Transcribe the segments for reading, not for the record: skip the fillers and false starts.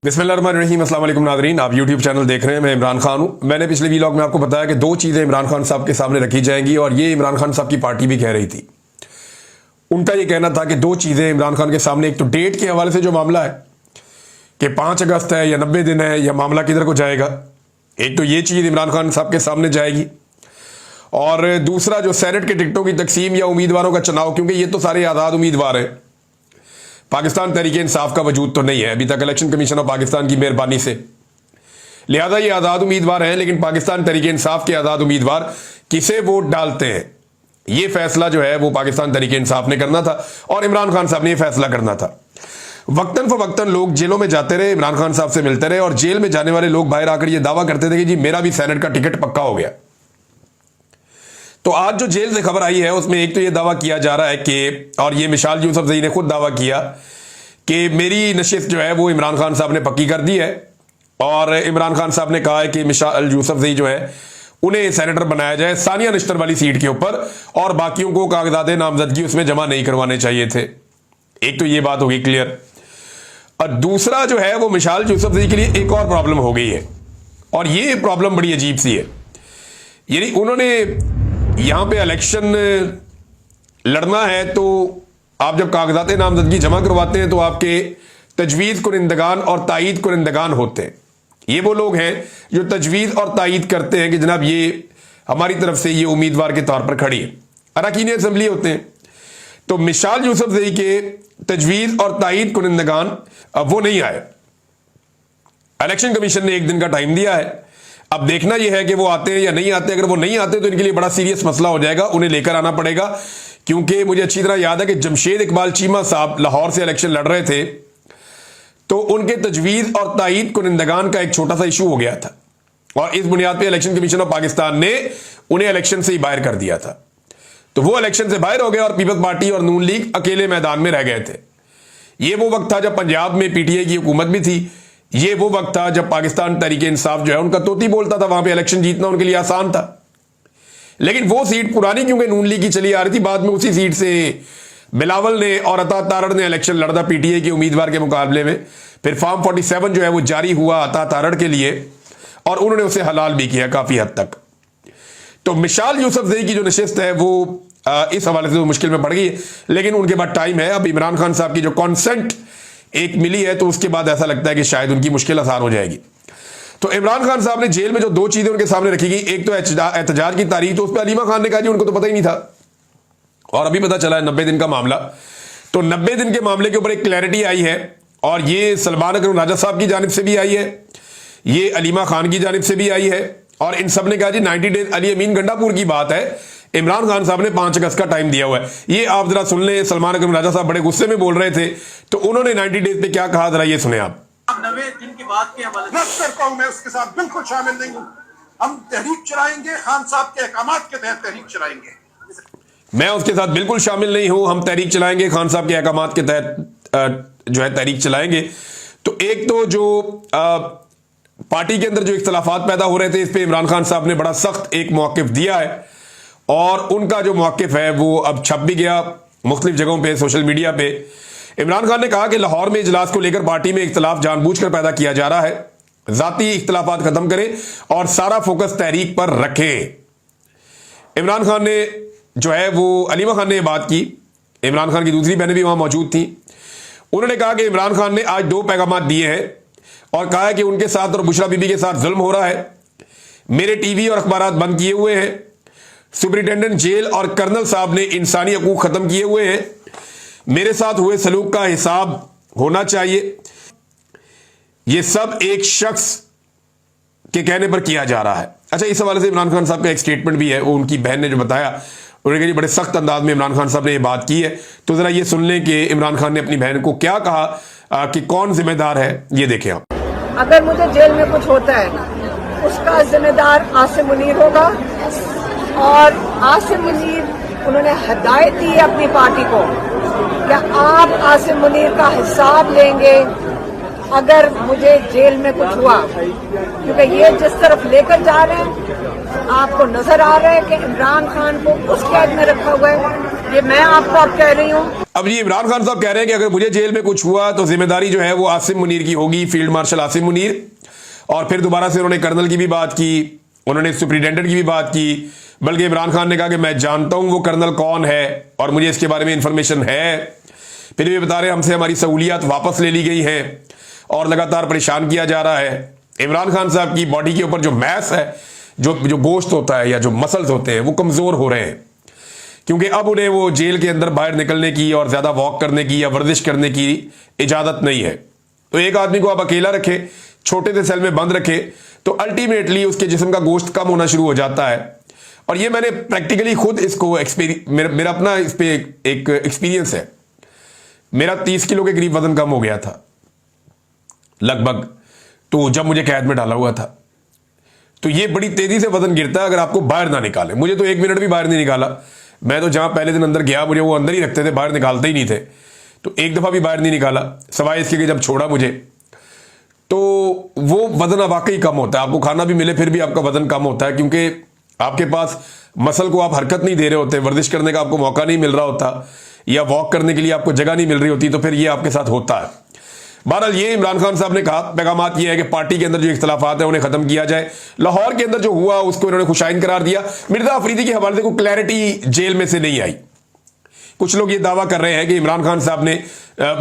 बिस्मिल्लाहिर्रहमानिर्रहीम, अस्सलाम वालेकुम नाज़रीन। आप यूट्यूब चैनल देख रहे हैं, मैं इमरान खान हूं। मैंने पिछले वीलॉग में आपको बताया कि दो चीज़ें इमरान खान साहब के सामने रखी जाएंगी और ये इमरान खान साहब की पार्टी भी कह रही थी। उनका ये कहना था कि दो चीज़ें इमरान खान के सामने, एक तो डेट के हवाले से जो मामला है कि 5 अगस्त है या 90 दिन है या मामला किधर को जाएगा, एक तो ये चीज़ इमरान खान साहब के सामने जाएगी। और दूसरा जो सेनेट के टिकटों की तकसीम या उम्मीदवारों का चुनाव, क्योंकि ये तो सारे आज़ाद उम्मीदवार हैं, पाकिस्तान तहरीक इंसाफ का वजूद तो नहीं है अभी तक इलेक्शन कमीशन ऑफ पाकिस्तान की मेहरबानी से, लिहाजा ये आज़ाद उम्मीदवार हैं। लेकिन पाकिस्तान तहरीक इंसाफ के आज़ाद उम्मीदवार किसे वोट डालते हैं, ये फैसला जो है वो पाकिस्तान तहरीक इंसाफ ने करना था और इमरान खान साहब ने ये फैसला करना था। वक्तन फवक्तन लोग जेलों में जाते रहे, इमरान खान साहब से मिलते रहे और जेल में जाने वाले लोग बाहर आकर ये दावा करते थे कि जी मेरा भी सेनेट का टिकट पक्का हो गया। तो आज जो जेल से खबर आई है उसमें एक तो ये दावा किया जा रहा है कि, और ये मिशाल यूसुफजई ने खुद दावा किया कि मेरी नशिस्त जो है वो इमरान खान साहब ने पक्की कर दी है। और इमरान खान साहब ने कहा है कि मिशाल यूसुफजई जो है उन्हें सेनेटर बनाया जाए सानिया निश्तर वाली सीट के ऊपर, और बाकियों को कागजात नामजदगी उसमें जमा नहीं करवाने चाहिए थे। एक तो ये बात होगी क्लियर। और दूसरा जो है वो मिशाल यूसुफजई के लिए एक और प्रॉब्लम हो गई है, और ये प्रॉब्लम बड़ी अजीब सी है। यानी उन्होंने यहां पे इलेक्शन लड़ना है तो आप जब कागजात नामजदगी जमा करवाते हैं तो आपके तजवीज़ कुरिंदगान और तायीद कुरिंदगान होते हैं। ये वो लोग हैं जो तजवीज़ और तायीद करते हैं कि जनाब ये हमारी तरफ से ये उम्मीदवार के तौर पर खड़ी है। अरकान असम्बली होते हैं। तो मिशाल यूसुफजई के तजवीज़ और तायीद कुरिंदगान अब वो नहीं आए। इलेक्शन कमीशन ने 1 दिन का टाइम दिया है। अब देखना यह है कि वो आते हैं या नहीं आते। अगर वो नहीं आते तो इनके लिए बड़ा सीरियस मसला हो जाएगा, उन्हें लेकर आना पड़ेगा। क्योंकि मुझे अच्छी तरह याद है कि जमशेद इकबाल चीमा साहब लाहौर से इलेक्शन लड़ रहे थे तो उनके तजवीज़ और तायीद कुरिंदगान का एक छोटा सा इशू हो गया था और इस बुनियाद पर इलेक्शन कमीशन ऑफ पाकिस्तान ने उन्हें इलेक्शन से ही बाहर कर दिया था। तो वो इलेक्शन से बाहर हो गए और पीपल्स पार्टी और नून लीग अकेले मैदान में रह गए थे। ये वो वक्त था जब पंजाब में पीटीआई की हुकूमत भी थी। ये वो वक्त था जब पाकिस्तान तहरीक इंसाफ जो है उनका तोती बोलता था, वहां पे इलेक्शन जीतना उनके लिए आसान था। लेकिन वो सीट पुरानी क्योंकि नून लीग की चली आ रही थी, बाद में उसी सीट से बिलावल ने और अता तारड़ ने इलेक्शन लड़ा पीटीआई के उम्मीदवार के मुकाबले में। फिर फॉर्म 47 जो है वो जारी हुआ अता तारड़ के लिए और उन्होंने उसे हलाल भी किया काफी हद तक। तो मिशाल यूसुफजई की जो नशिस्त है वो इस हवाले से मुश्किल में पड़ गई है। लेकिन उनके बाद टाइम है। अब इमरान खान साहब की जो कॉन्सेंट एक मिली है तो उसके बाद ऐसा लगता है कि शायद उनकी मुश्किल आसान हो जाएगी। तो इमरान खान साहब ने जेल में जो दो चीजें उनके सामने रखी गई, एक तो एहतजाज की तारीख, तो उस पर अलीमा खान ने कहा जी उनको तो पता ही नहीं था और अभी पता चला है 90 दिन का मामला। तो 90 दिन के मामले के ऊपर एक क्लैरिटी आई है और ये सलमान अकरम राजा साहब की जानिब से भी आई है, ये अलीमा खान की जानिब से भी आई है और इन सब ने कहा जी 90 डेज। अली अमीन गंडापुर की बात है, इमरान खान साहब ने 5 अगस्त का टाइम दिया हुआ है। ये आप जरा सुन लें, सलमान अकरम राजा साहब बड़े गुस्से में बोल रहे थे तो उन्होंने 90 डेज पे क्या कहा, जरा ये सुने आप। 90 दिन की बात के हवाले से मैं उसके साथ बिल्कुल शामिल नहीं हूं। हम तहरीक चलाएंगे, खान साहब के अहकामात के तहत तहरीक चलाएंगे। मैं उसके साथ बिल्कुल शामिल नहीं हूं, हम तहरीक चलाएंगे, खान साहब के अहकामात के तहत जो है तहरीक चलाएंगे। तो एक तो जो पार्टी के अंदर जो इख्तलाफात पैदा हो रहे थे इस पर इमरान खान साहब ने बड़ा सख्त एक मौक़िफ़ दिया है और उनका जो मौक़िफ़ है वो अब छप भी गया मुख्तलिफ जगहों पे, सोशल मीडिया पे। इमरान खान ने कहा कि लाहौर में इजलास को लेकर पार्टी में इख्तलाफ जानबूझकर पैदा किया जा रहा है, ज़ाती इख्तलाफात खत्म करें और सारा फोकस तहरीक पर रखें। इमरान खान ने जो है वो, अलीमा खान ने यह बात की, इमरान खान की दूसरी बहनें भी वहां मौजूद थी। उन्होंने कहा कि इमरान खान ने आज 2 पैगाम दिए हैं और कहा है कि उनके साथ और बुशरा बीबी के साथ जुल्म हो रहा है, मेरे टीवी और अखबारात बंद किए हुए हैं, सुपरिटेंडेंट जेल और कर्नल साहब ने इंसानी हकूक खत्म किए हुए हैं, मेरे साथ हुए सलूक का हिसाब होना चाहिए। यह सब एक शख्स के कहने पर किया जा रहा है। अच्छा, इस हवाले से इमरान खान साहब का एक स्टेटमेंट भी है, वो उनकी बहन ने जो बताया, उन्होंने कहा बड़े सख्त अंदाज में इमरान खान साहब ने यह बात की है। तो जरा ये सुन लें कि इमरान खान ने अपनी बहन को क्या कहा कि कौन जिम्मेदार है, ये देखें आप। अगर मुझे जेल में कुछ होता है उसका जिम्मेदार आसिम मुनीर होगा और आसिम मुनीर उन्होंने हदायत दी है अपनी पार्टी को क्या आप आसिम मुनीर का हिसाब लेंगे अगर मुझे जेल में कुछ हुआ, क्योंकि ये जिस तरफ लेकर जा रहे हैं आपको नजर आ रहा है कि इमरान खान को उस कैद में रखा हुआ है ये मैं आपको अब कह रही हूँ। अब ये इमरान खान साहब कह रहे हैं कि अगर मुझे जेल में कुछ हुआ तो जिम्मेदारी जो है वो आसिम मुनीर की होगी, फील्ड मार्शल आसिम मुनीर। और फिर दोबारा से उन्होंने कर्नल की भी बात की, उन्होंने सुप्रिटेंडेंट की भी बात की, बल्कि इमरान खान ने कहा कि मैं जानता हूं वो कर्नल कौन है और मुझे इसके बारे में इंफॉर्मेशन है। फिर भी बता रहे हमसे हमारी सहूलियात वापस ले ली गई हैं और लगातार परेशान किया जा रहा है। इमरान खान साहब की बॉडी के ऊपर जो मैस है, जो गोश्त होता है या जो मसल्स होते हैं, वो कमजोर हो रहे हैं, क्योंकि अब उन्हें वो जेल के अंदर बाहर निकलने की और ज्यादा वॉक करने की या वर्जिश करने की इजाजत नहीं है। तो एक आदमी को आप अकेला रखे, छोटे से सेल में बंद रखे, तो अल्टीमेटली उसके जिस्म का गोश्त कम होना शुरू हो जाता है। और ये मैंने प्रैक्टिकली खुद इसको मेरा अपना इस पे एक एक्सपीरियंस है। मेरा 30 किलो के करीब वजन कम हो गया था लगभग, तो जब मुझे कैद में डाला हुआ था। तो ये बड़ी तेजी से वजन गिरता है अगर आपको बाहर ना निकाले। मुझे तो 1 मिनट भी बाहर नहीं निकाला। मैं तो जहां पहले दिन अंदर गया मुझे वो अंदर ही रखते थे, बाहर निकालते ही नहीं थे। तो एक दफा भी बाहर नहीं निकाला, सवाए इसके कि जब छोड़ा मुझे तो वो वजन वाकई कम होता है। आपको खाना भी मिले फिर भी आपका वजन कम होता है, क्योंकि आपके पास मसल को आप हरकत नहीं दे रहे होते, वर्जिश करने का आपको मौका नहीं मिल रहा होता, या वॉक करने के लिए आपको जगह नहीं मिल रही होती। तो फिर ये आपके साथ होता है। बहरहाल ये इमरान खान साहब ने कहा, पैगामात ये है कि पार्टी के अंदर जो इख्तलाफात है उन्हें खत्म किया जाए। लाहौर के अंदर जो हुआ उसको इन्होंने खुशाइन करार दिया। मिर्जा अफरीदी के हवाले से कोई क्लैरिटी जेल में से नहीं आई। कुछ लोग ये दावा कर रहे हैं कि इमरान खान साहब ने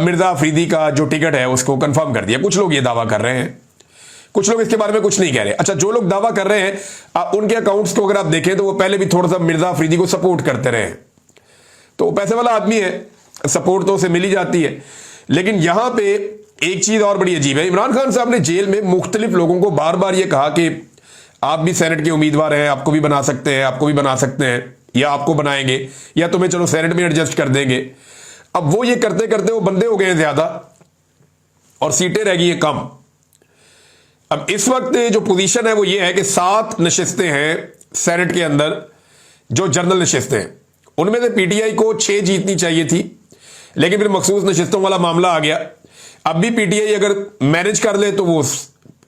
मिर्जा अफरीदी का जो टिकट है उसको कंफर्म कर दिया। कुछ लोग ये दावा कर रहे हैं, कुछ लोग इसके बारे में कुछ नहीं कह रहे। अच्छा, जो लोग दावा कर रहे हैं उनके अकाउंट्स को अगर आप देखें तो वो पहले भी थोड़ा सा मिर्जा अफरीदी को सपोर्ट करते रहे हैं। तो वो पैसे वाला आदमी है, सपोर्ट तो उसे मिल ही जाती है। लेकिन यहां पे एक चीज और बड़ी अजीब है। इमरान खान साहब ने जेल में मुख्तलिफ लोगों को बार बार ये कहा कि आप भी सेनेट के उम्मीदवार हैं, आपको भी बना सकते हैं, आपको भी बना सकते हैं, या आपको बनाएंगे, या तुम्हें चलो सेनेट में एडजस्ट कर देंगे। अब वो ये करते करते वो बंदे हो गए हैं ज्यादा और सीटें रह गई हैं कम। अब इस वक्त जो पोजीशन है वो ये है कि 7 नशिस्तें हैं सेनेट के अंदर जो जनरल नशिस्तें हैं, उनमें से पीटीआई को 6 जीतनी चाहिए थी, लेकिन फिर मखसूस नशिस्तों वाला मामला आ गया। अब भी पीटीआई अगर मैनेज कर ले तो वो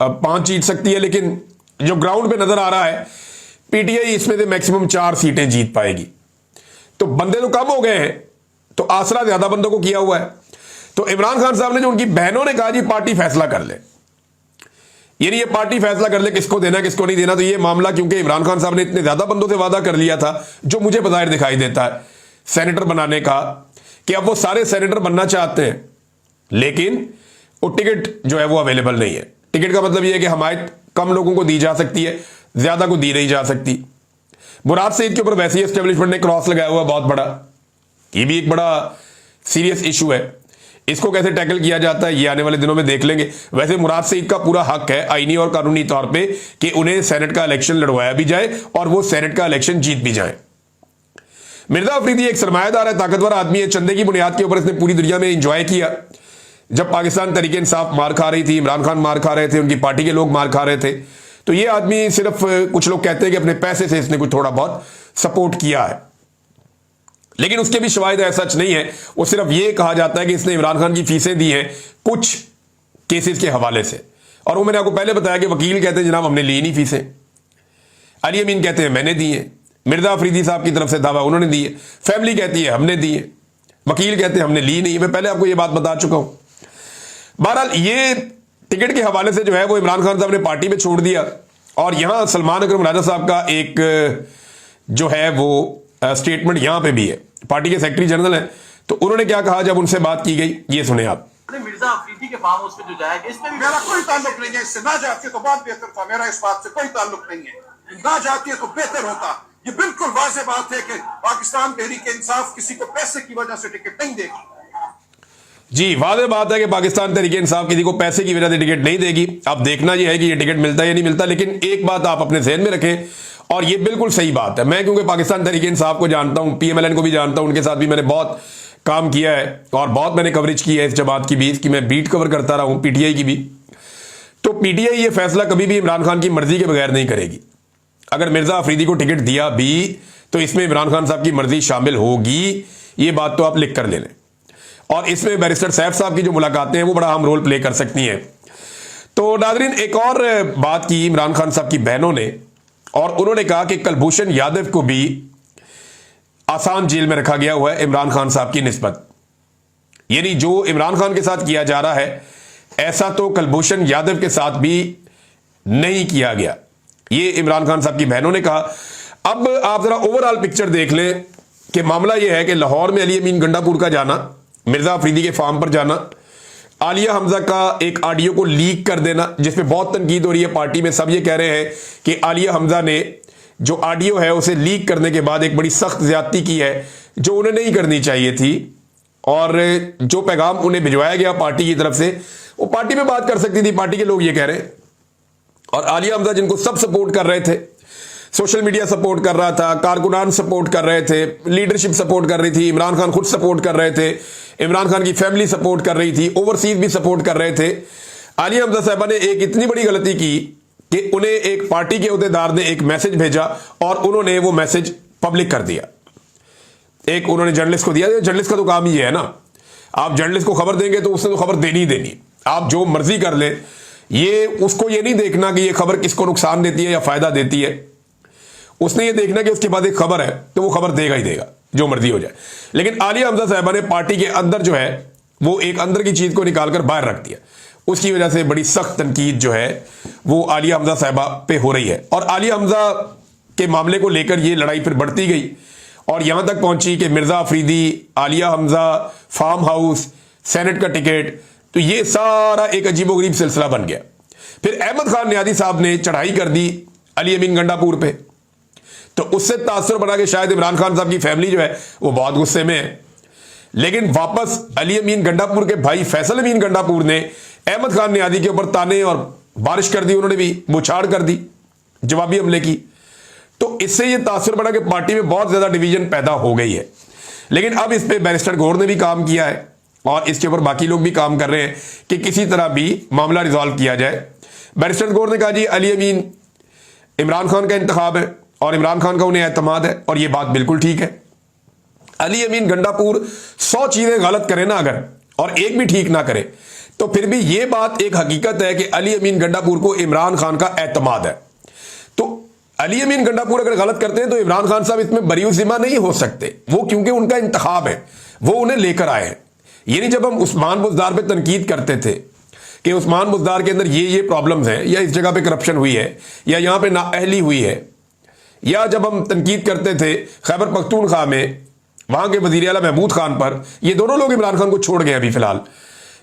5 जीत सकती है, लेकिन जो ग्राउंड पे नजर आ रहा है पीटीआई इसमें से मैक्सिमम 4 सीटें जीत पाएगी। तो बंदे तो कम हो गए हैं, तो आसरा ज्यादा बंदों को किया हुआ है। तो इमरान खान साहब ने, जो उनकी बहनों ने कहा जी पार्टी फैसला कर ले, यानी ये पार्टी फैसला कर ले किसको देना किसको नहीं देना। तो ये मामला, क्योंकि इमरान खान साहब ने इतने ज्यादा बंदों से वादा कर लिया था, जो मुझे बज़ाहिर दिखाई देता है सेनेटर बनाने का, कि अब वो सारे सेनेटर बनना चाहते हैं, लेकिन वो टिकट जो है वो अवेलेबल नहीं है। टिकट का मतलब ये है कि हमायत कम लोगों को दी जा सकती है, ज्यादा को दी नहीं जा सकती। मुराद सईद के ऊपर वैसे ही एस्टेब्लिशमेंट ने क्रॉस लगाया हुआ बहुत बड़ा, ये भी एक बड़ा सीरियस इशू है। इसको कैसे टैकल किया जाता है ये आने वाले दिनों में देख लेंगे। वैसे मुराद सईद का पूरा हक है आईनी और कानूनी तौर पे कि उन्हें सेनेट का इलेक्शन लड़वाया भी जाए और वो सेनेट का इलेक्शन जीत भी जाए। मिर्जा अफरीदी एक सरमायादार है, ताकतवर आदमी है, चंदे की बुनियाद के ऊपर इसने पूरी दुनिया में इंजॉय किया। जब पाकिस्तान तहरीक इंसाफ मार खा रही थी, इमरान खान मार खा रहे थे, उनकी पार्टी के लोग मार खा रहे थे, तो ये आदमी सिर्फ, कुछ लोग कहते हैं कि अपने पैसे से इसने कुछ थोड़ा बहुत सपोर्ट किया है, लेकिन उसके भी शवाहिद है, सच नहीं है। वो सिर्फ ये कहा जाता है कि इसने इमरान खान की फीसें दी हैं कुछ केसेस के हवाले से। और वो मैंने आपको पहले बताया कि वकील कहते हैं जनाब हमने ली नहीं फीसें, अली अमीन कहते हैं मैंने दी है, मिर्जा अफरीदी साहब की तरफ से दावा उन्होंने दी है, फैमिली कहती है हमने दी है, वकील कहते हैं हमने ली नहीं है। मैं पहले आपको ये बात बता चुका हूं। बहरहाल ये टिकट के हवाले से जो है वो इमरान खान साहब ने पार्टी में छोड़ दिया। और यहां सलमान अकरम राजा साहब का एक जो है वो स्टेटमेंट यहां पे भी है, पार्टी के सेक्रेटरी जनरल है, तो उन्होंने क्या कहा जब उनसे बात की गई, ये सुने आप। मिर्जा अफरीदी के फार्म हाउस पे जो जाएगा इसमें भी मेरा कोई ताल्लुक नहीं है इससे। ना जाती तो बहुत बेहतर था, मेरा इस बात से कोई ताल्लुक नहीं है। ना जाती है तो बेहतर होता। ये बिल्कुल वाज़ेह बात है कि पाकिस्तान तहरीक इंसाफ किसी को पैसे की वजह से टिकट नहीं देगी। जी, वादे बात है कि पाकिस्तान तहरीक इंसाफ किसी को पैसे की वजह से टिकट नहीं देगी। अब देखना यह है कि ये टिकट मिलता है या नहीं मिलता, लेकिन एक बात आप अपने ज़हन में रखें, और ये बिल्कुल सही बात है। मैं क्योंकि पाकिस्तान तहरीक इंसाफ को जानता हूं, पीएमएलएन को भी जानता हूं, उनके साथ भी मैंने बहुत काम किया है और बहुत मैंने कवरेज की है इस जमात की भी, इसकी मैं बीट कवर करता रहा हूं, पीटीआई की भी। तो पीटीआई ये फैसला कभी भी इमरान खान की मर्जी के बगैर नहीं करेगी। अगर मिर्जा अफरीदी को टिकट दिया भी तो इसमें इमरान खान साहब की मर्जी शामिल होगी, ये बात तो आप लिख कर ले लें। और इसमें बैरिस्टर सैफ साहब की जो मुलाकातें हैं वो बड़ा अहम रोल प्ले कर सकती हैं। तो नाज़रीन, एक और बात की इमरान खान साहब की बहनों ने, और उन्होंने कहा कि कुलभूषण यादव को भी आसान जेल में रखा गया हुआ है इमरान खान साहब की निस्बत। यानी जो इमरान खान के साथ किया जा रहा है ऐसा तो कुलभूषण यादव के साथ भी नहीं किया गया, ये इमरान खान साहब की बहनों ने कहा। अब आप जरा ओवरऑल पिक्चर देख लें कि मामला यह है कि लाहौर में अली अमीन गंडापुर का जाना, मिर्जा अफरीदी के फार्म पर जाना, आलिया हमजा का एक ऑडियो को लीक कर देना जिसमें बहुत तनकीद हो रही है पार्टी में। सब ये कह रहे हैं कि आलिया हमजा ने जो ऑडियो है उसे लीक करने के बाद एक बड़ी सख्त ज्यादती की है जो उन्हें नहीं करनी चाहिए थी, और जो पैगाम उन्हें भिजवाया गया पार्टी की तरफ से वो पार्टी में बात कर सकती थी, पार्टी के लोग ये कह रहे हैं। और आलिया हमजा जिनको सब सपोर्ट कर रहे थे, सोशल मीडिया सपोर्ट कर रहा था, कारकुनान सपोर्ट कर रहे थे, लीडरशिप सपोर्ट कर रही थी, इमरान खान खुद सपोर्ट कर रहे थे, इमरान खान की फैमिली सपोर्ट कर रही थी, ओवरसीज भी सपोर्ट कर रहे थे। आलिया हमजा साहबा ने एक इतनी बड़ी गलती की कि उन्हें एक पार्टी के अहदेदार ने एक मैसेज भेजा और उन्होंने वो मैसेज पब्लिक कर दिया। एक उन्होंने जर्नलिस्ट को दिया, जर्नलिस्ट का तो काम ही है ना, आप जर्नलिस्ट को खबर देंगे तो उसने तो खबर देनी ही देनी, आप जो मर्जी कर ले, ये उसको ये नहीं देखना कि ये खबर किसको नुकसान देती है या फायदा देती है, उसने ये देखना कि उसके पास एक खबर है तो वो खबर देगा ही देगा, जो मर्जी हो जाए। लेकिन आलिया हमजा साहबा ने पार्टी के अंदर जो है वो एक अंदर की चीज को निकालकर बाहर रख दिया, उसकी वजह से बड़ी सख्त तनकीद जो है वो आलिया हमजा साहबा पे हो रही है। और आलिया हमजा के मामले को लेकर ये लड़ाई फिर बढ़ती गई और यहां तक पहुंची कि Mirza Afridi, Aliya Hamza, farm house, senate का टिकट, तो ये सारा एक अजीबोगरीब सिलसिला बन गया। फिर अहमद खान नियाज़ी साहब ने चढ़ाई कर दी अली अमीन गंडापुर पे, तो उससे तासुर बना के शायद इमरान खान साहब की फैमिली जो है वो बहुत गुस्से में है। लेकिन वापस अली अमीन गंडापुर के भाई फैसल अमीन गंडापुर ने अहमद खान नियाज़ी के ऊपर ताने और बारिश कर दी, उन्होंने भी बुछाड़ कर दी, जवाबी हमले की। तो इससे ये तासुर बना कि पार्टी में बहुत ज्यादा डिवीजन पैदा हो गई है। लेकिन अब इस पे बैरिस्टर गौर ने भी काम किया है और इसके ऊपर बाकी लोग भी काम कर रहे हैं कि किसी तरह भी मामला रिजॉल्व किया जाए। बैरिस्टर गौर ने कहा जी अली अमीन इमरान खान का इंतखाब है और इमरान खान का उन्हें एतमाद है, और ये बात बिल्कुल ठीक है। अली अमीन गंडापुर 100 चीजें गलत करे ना अगर, और एक भी ठीक ना करे, तो फिर भी ये बात एक हकीकत है कि अली अमीन गंडापुर को इमरान खान का एतमाद है। तो अली अमीन गंडापुर अगर गलत करते हैं तो इमरान खान साहब इसमें बरी जिम्मा नहीं हो सकते, वो क्योंकि उनका इंतखाब है, वो उन्हें लेकर आए हैं। यानी जब हम उस्मान बुज़दार पे तनकीद करते थे कि उस्मान बुज़दार के अंदर ये प्रॉब्लम्स हैं, या इस जगह पे करप्शन हुई है, या यहां पे नाअहली हुई है, या जब हम तनकीद करते थे खैबर पख्तूनख्वा में वहां के वजीर आला महमूद खान पर, ये दोनों लोग इमरान खान को छोड़ गए अभी फिलहाल,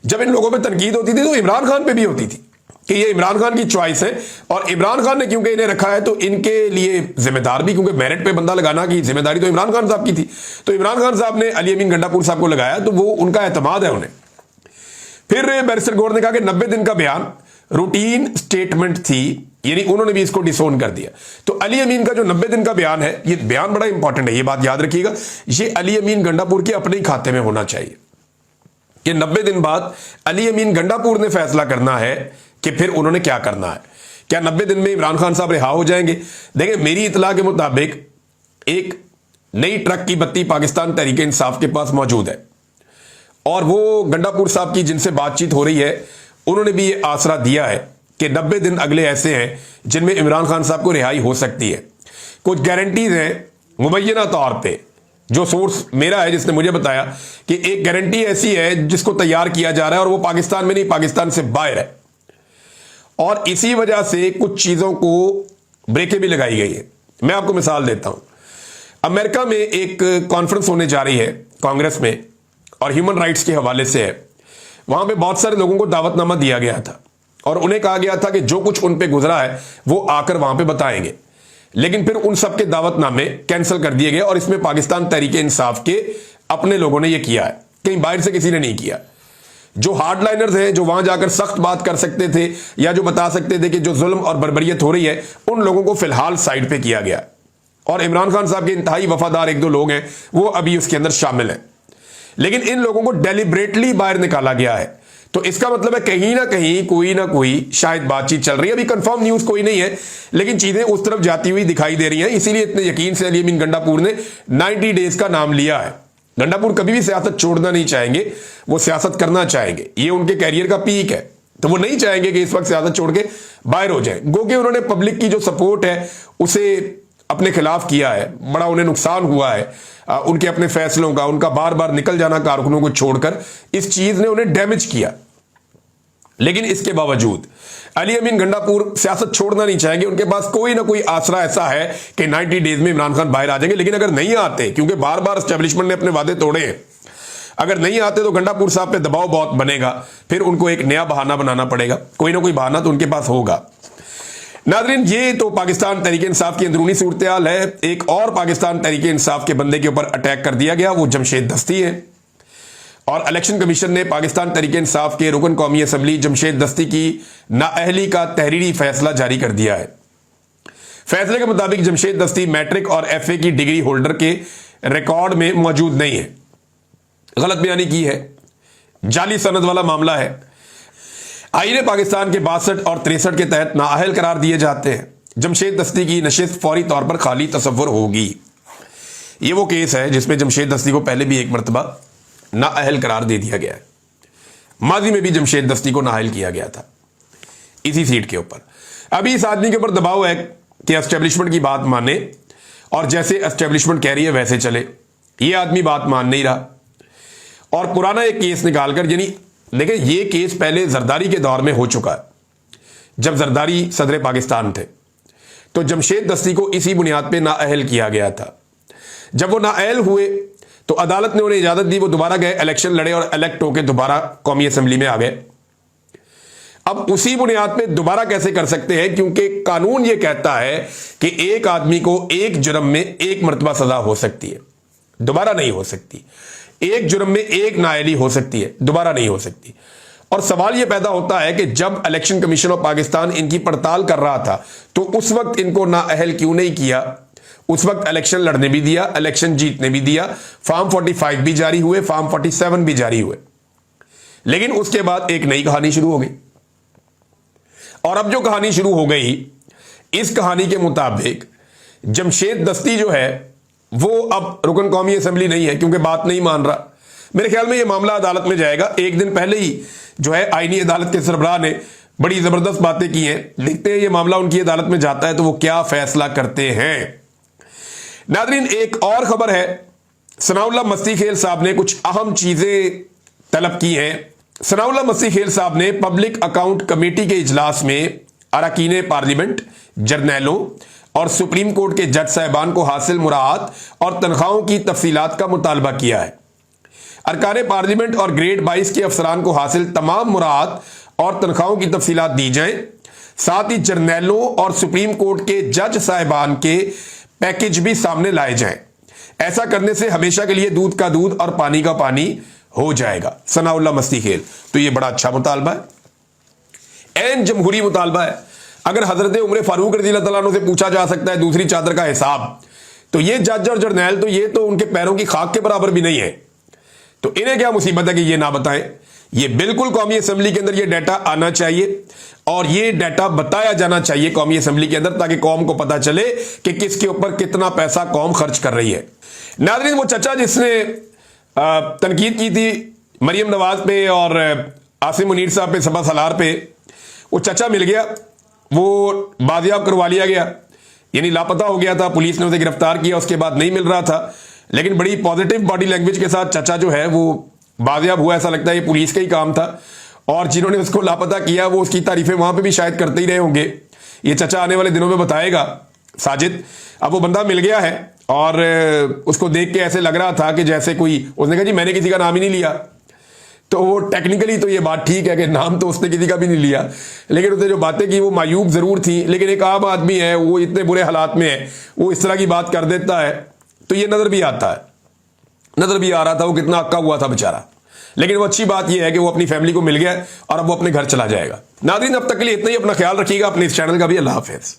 जब इन लोगों पे तनकीद होती थी तो इमरान खान पे भी होती थी कि ये इमरान खान की चॉइस है, और इमरान खान ने क्योंकि इन्हें रखा है तो इनके लिए जिम्मेदार भी, क्योंकि मेरिट पे बंदा लगाना की जिम्मेदारी तो इमरान खान साहब की थी, तो इमरान खान साहब ने अली अमीन गंडापुर साहब को लगाया, तो वो उनका एतमाद है उन्हें। फिर बैरिस्टर गौर ने कहा कि 90 दिन का बयान रूटीन स्टेटमेंट थी, यानी उन्होंने भी इसको डिसोन कर दिया। तो अली अमीन का जो 90 दिन का बयान है, ये बयान बड़ा इंपॉर्टेंट है, ये बात याद रखिएगा, ये अली अमीन गंडापुर के अपने ही खाते में होना चाहिए कि 90 दिन बाद अली अमीन गंडापुर ने फैसला करना है कि फिर उन्होंने क्या करना है। क्या 90 दिन में इमरान खान साहब रिहा हो जाएंगे? देखिए मेरी इतला के मुताबिक एक नई ट्रक की बत्ती पाकिस्तान तहरीक इंसाफ के पास मौजूद है, और वो गंडापुर साहब की जिनसे बातचीत हो रही है उन्होंने भी ये आसरा दिया है कि 90 दिन अगले ऐसे हैं जिनमें इमरान खान साहब को रिहाई हो सकती है। कुछ गारंटीज हैं मुबैना तौर पे, जो सोर्स मेरा है जिसने मुझे बताया कि एक गारंटी ऐसी है जिसको तैयार किया जा रहा है और वो पाकिस्तान में नहीं, पाकिस्तान से बाहर है, और इसी वजह से कुछ चीजों को ब्रेकें भी लगाई गई है। मैं आपको मिसाल देता हूं, अमेरिका में एक कॉन्फ्रेंस होने जा रही है कांग्रेस में और ह्यूमन राइट्स के हवाले से है। वहां पे बहुत सारे लोगों को दावतनामा दिया गया था और उन्हें कहा गया था कि जो कुछ उन पे गुजरा है वो आकर वहां पे बताएंगे, लेकिन फिर उन सबके दावतनामे कैंसिल कर दिए गए, और इसमें पाकिस्तान तहरीक इंसाफ के अपने लोगों ने ये किया है, कहीं बाहर से किसी ने नहीं किया। जो हार्डलाइनर्स हैं, जो वहां जाकर सख्त बात कर सकते थे या जो बता सकते थे कि जो जुल्म और बर्बरियत हो रही है, उन लोगों को फिलहाल साइड पे किया गया, और इमरान खान साहब के इंतहाई वफादार 1-2 लोग हैं वो अभी उसके अंदर शामिल हैं। लेकिन इन लोगों को डेलिब्रेटली बाहर निकाला गया है, तो इसका मतलब है कहीं ना कहीं कोई ना कोई शायद बातचीत चल रही है। अभी कंफर्म न्यूज कोई नहीं है, लेकिन चीजें उस तरफ जाती हुई दिखाई दे रही हैं। इसीलिए इतने यकीन से अली अमीन गंडापुर ने 90 डेज का नाम लिया है। गंडापुर कभी भी सियासत छोड़ना नहीं चाहेंगे, वो सियासत करना चाहेंगे, ये उनके कैरियर का पीक है, तो वो नहीं चाहेंगे कि इस वक्त सियासत छोड़ के बाहर हो जाए। गो कि उन्होंने पब्लिक की जो सपोर्ट है उसे अपने खिलाफ किया है, बड़ा उन्हें नुकसान हुआ है उनके अपने फैसलों का, उनका बार बार निकल जाना कारकुनों को छोड़कर, इस चीज ने उन्हें डैमेज किया। लेकिन इसके बावजूद अली अमीन गंडापुर सियासत छोड़ना नहीं चाहेंगे। उनके पास कोई ना कोई आसरा ऐसा है कि 90 डेज में इमरान खान बाहर आ जाएंगे। लेकिन अगर नहीं आते, क्योंकि बार बार एस्टेब्लिशमेंट ने अपने वादे तोड़े हैं, अगर नहीं आते तो गंडापुर साहब पे दबाव बहुत बनेगा, फिर उनको एक नया बहाना बनाना पड़ेगा। कोई ना कोई बहाना तो उनके पास होगा। नाज़रीन, ये तो पाकिस्तान तहरीक इंसाफ की अंदरूनी सूरत-ए-हाल है। एक और पाकिस्तान तहरीक इंसाफ के बंदे के ऊपर अटैक कर दिया गया, वो जमशेद दस्ती है। और इलेक्शन कमीशन ने पाकिस्तान तहरीक इंसाफ के रुकन कौमी असम्बली जमशेद दस्ती की नाअहली का तहरीरी फैसला जारी कर दिया है। फैसले के मुताबिक जमशेद दस्ती मैट्रिक और FA की डिग्री होल्डर के रिकॉर्ड में मौजूद नहीं है। गलत बयानी की है, जाली सनद वाला मामला है। आईने पाकिस्तान के 62 और 63 के तहत नाअहल करार दिए जाते हैं। जमशेद दस्ती की नशिस्त फौरी तौर पर खाली तसव्वुर होगी। ये वो केस है जिसमें जमशेद दस्ती को पहले भी एक मरतबा नाअहल करार दे दिया गया है। माजी में भी जमशेद दस्ती को नाअहल किया गया था इसी सीट के ऊपर। अभी इस आदमी के ऊपर दबाव है कि एस्टेब्लिशमेंट की बात माने और जैसे एस्टेब्लिशमेंट कह रही है वैसे चले। ये आदमी बात मान नहीं रहा और पुराना एक केस निकालकर, यानी देखिए ये केस पहले जरदारी के दौर में हो चुका है। जब जरदारी सदर पाकिस्तान थे तो जमशेद दस्ती को इसी बुनियाद पे नाअहल किया गया था। जब वो नाअहल हुए तो अदालत ने उन्हें इजाजत दी, वो दोबारा गए, इलेक्शन लड़े और इलेक्ट होकर दोबारा कौमी असम्बली में आ गए। अब उसी बुनियाद पे दोबारा कैसे कर सकते हैं, क्योंकि कानून ये कहता है कि एक आदमी को एक जुर्म में एक मरतबा सजा हो सकती है, दोबारा नहीं हो सकती। एक जुर्म में एक नाअहली हो सकती है, दोबारा नहीं हो सकती। और सवाल यह पैदा होता है कि जब इलेक्शन कमीशन ऑफ पाकिस्तान इनकी पड़ताल कर रहा था तो उस वक्त इनको नाअहल क्यों नहीं किया? उस वक्त इलेक्शन लड़ने भी दिया, इलेक्शन जीतने भी दिया, फॉर्म 45 भी जारी हुए, फॉर्म 47 भी जारी हुए। लेकिन उसके बाद एक नई कहानी शुरू हो गई। और अब जो कहानी शुरू हो गई, इस कहानी के मुताबिक जमशेद दस्ती जो है वो अब रुकन कौमी असम्बली नहीं है, क्योंकि बात नहीं मान रहा। मेरे ख्याल में यह मामला अदालत में जाएगा। एक दिन पहले ही जो है आईनी अदालत के सरबराह ने बड़ी जबरदस्त बातें की हैं। देखते हैं ये मामला उनकी अदालत में जाता है तो वो क्या फैसला करते हैं। नादरीन, एक और खबर है, सनाउल्लाह मस्ती खेल साहब ने कुछ अहम चीजें तलब की हैं। सनाउल्लाह मस्ती खेल साहब ने पब्लिक अकाउंट कमेटी के इजलास में अरकान पार्लियामेंट, जर्नैलों और सुप्रीम कोर्ट के जज साहिबान को हासिल मुराद और तनख्वाहों की तफसीलात का मुतालबा किया है। अरकान पार्लियामेंट और ग्रेड 22 के अफसरान को हासिल तमाम मुराद और तनख्वाहों की तफसीलात दी जाएं। साथ ही जर्नैलों और सुप्रीम कोर्ट के जज साहिबान के पैकेज भी सामने लाए जाएं। ऐसा करने से हमेशा के लिए दूध का दूध और पानी का पानी हो जाएगा। सनाउल्लाह मस्ती खेल, तो ये बड़ा अच्छा मुतालबा है, एन जमहूरी मुतालबा है। अगर हजरत उमर फारूक रज़ी अल्लाह तआला अन्हु से पूछा जा सकता है दूसरी चादर का हिसाब, तो ये जज और जर्नैल तो ये तो उनके पैरों की खाक के बराबर भी नहीं है, तो इन्हें क्या मुसीबत है कि ये ना बताएं। ये बिल्कुल कौमी असम्बली के अंदर ये डाटा आना चाहिए और ये डाटा बताया जाना चाहिए कौमी असम्बली के अंदर, ताकि कौम को पता चले कि किसके ऊपर कितना पैसा कौम खर्च कर रही है। नाज़रीन, वो चचा जिसने तनकीद की थी मरियम नवाज पे और आसिम मुनीर साहब पे, सबा सलार पे, वो चचा मिल गया, वो बाजियाब करवा लिया गया, यानी लापता हो गया था। पुलिस ने उसे गिरफ्तार किया, उसके बाद नहीं मिल रहा था, लेकिन बड़ी पॉजिटिव बॉडी लैंग्वेज के साथ चचा जो है वो बाजियाब हुआ। ऐसा लगता है ये पुलिस का ही काम था और जिन्होंने उसको लापता किया वो उसकी तारीफें वहां पे भी शायद करते ही रहे होंगे। ये चचा आने वाले दिनों में बताएगा, साजिद। अब वो बंदा मिल गया है और उसको देख के ऐसे लग रहा था कि जैसे कोई, उसने कहा जी मैंने किसी का नाम ही नहीं लिया। तो वो टेक्निकली तो ये बात ठीक है कि नाम तो उसने किसी का भी नहीं लिया, लेकिन उसने जो बातें की वो मायूब जरूर थी। लेकिन एक आम आदमी है, वो इतने बुरे हालात में है, वो इस तरह की बात कर देता है, तो ये नजर भी आता है, नजर भी आ रहा था वो कितना अक्का हुआ था बेचारा। लेकिन वो अच्छी बात यह है कि वो अपनी फैमिली को मिल गया और अब वो अपने घर चला जाएगा। नाज़रीन, अब तक के लिए इतना ही। अपना ख्याल रखिएगा, अपने इस चैनल का भी। अल्लाह हाफिज़।